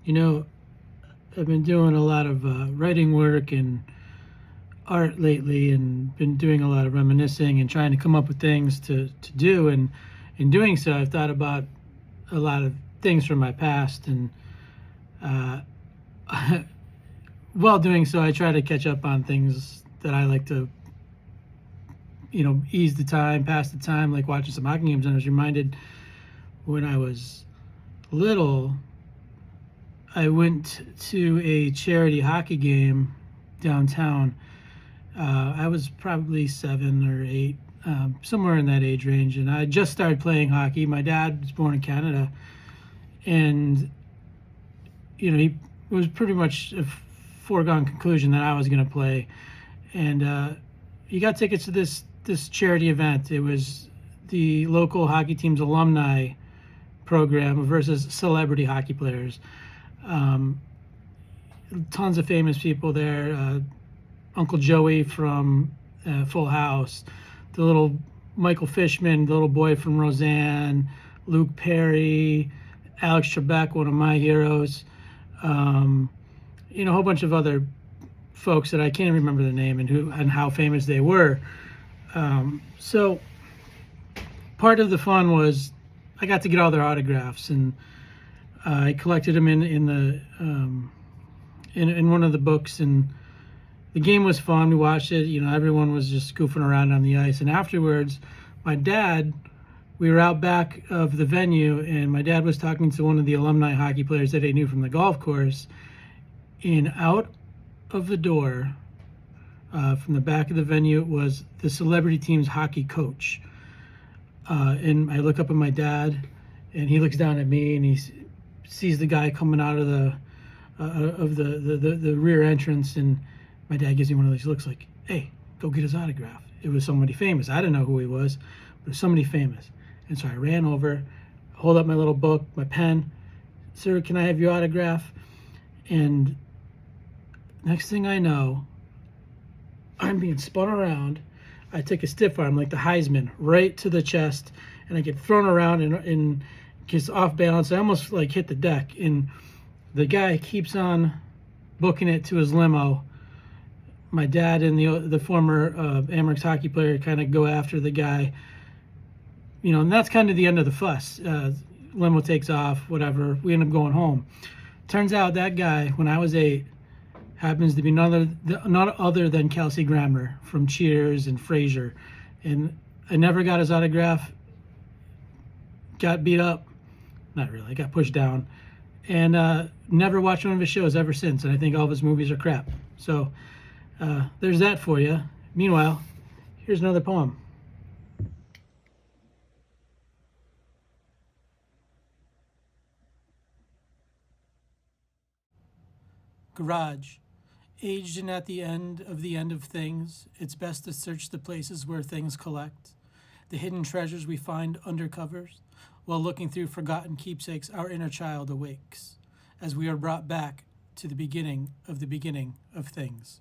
You know, I've been doing a lot of writing work and art lately, and been doing a lot of reminiscing and trying to come up with things to do. And in doing so, I've thought about a lot of things from my past. And uh, while doing so, I try to catch up on things that I like to, ease the time, pass the time, like watching some hockey games. And I was reminded when I was little, I went to a charity hockey game downtown. I was probably 7 or 8, somewhere in that age range, and I just started playing hockey. My dad was born in Canada, and he it was pretty much a foregone conclusion that I was going to play. And he got tickets to this charity event. It was the local hockey team's alumni program versus celebrity hockey players. Um, Tons of famous people there. Uncle Joey from Full House, the little Michael Fishman, the little boy from Roseanne, Luke Perry, Alex Trebek, one of my heroes. A whole bunch of other folks that I can't remember the name and how famous they were. So part of the fun was I got to get all their autographs, and I collected them in one of the books. And the game was fun. We watched it. Everyone was just goofing around on the ice. And afterwards, we were out back of the venue, and my dad was talking to one of the alumni hockey players that he knew from the golf course. And out of the door, from the back of the venue, was the celebrity team's hockey coach. And I look up at my dad, and he looks down at me, and he sees the guy coming out of the rear entrance, and my dad gives me one of those looks like, "Hey, go get his autograph." It was somebody famous. I didn't know who he was, but it was somebody famous. And so I ran over, hold up my little book, my pen. "Sir, can I have your autograph?" And next thing I know, I'm being spun around. I take a stiff arm, like the Heisman, right to the chest, and I get thrown around and gets off balance. I almost like hit the deck, and the guy keeps on booking it to his limo. My dad and the former Amerks hockey player kind of go after the guy, and that's kind of the end of the fuss. Limo takes off, whatever. We end up going home. Turns out that guy, when I was 8, happens to be none other than Kelsey Grammer from Cheers and Frasier. And I never got his autograph. Got beat up. Not really. I got pushed down. And never watched one of his shows ever since. And I think all of his movies are crap. So there's that for you. Meanwhile, here's another poem. Garage. Aged and at the end of things, it's best to search the places where things collect, the hidden treasures we find under covers. While looking through forgotten keepsakes, our inner child awakes, as we are brought back to the beginning of things.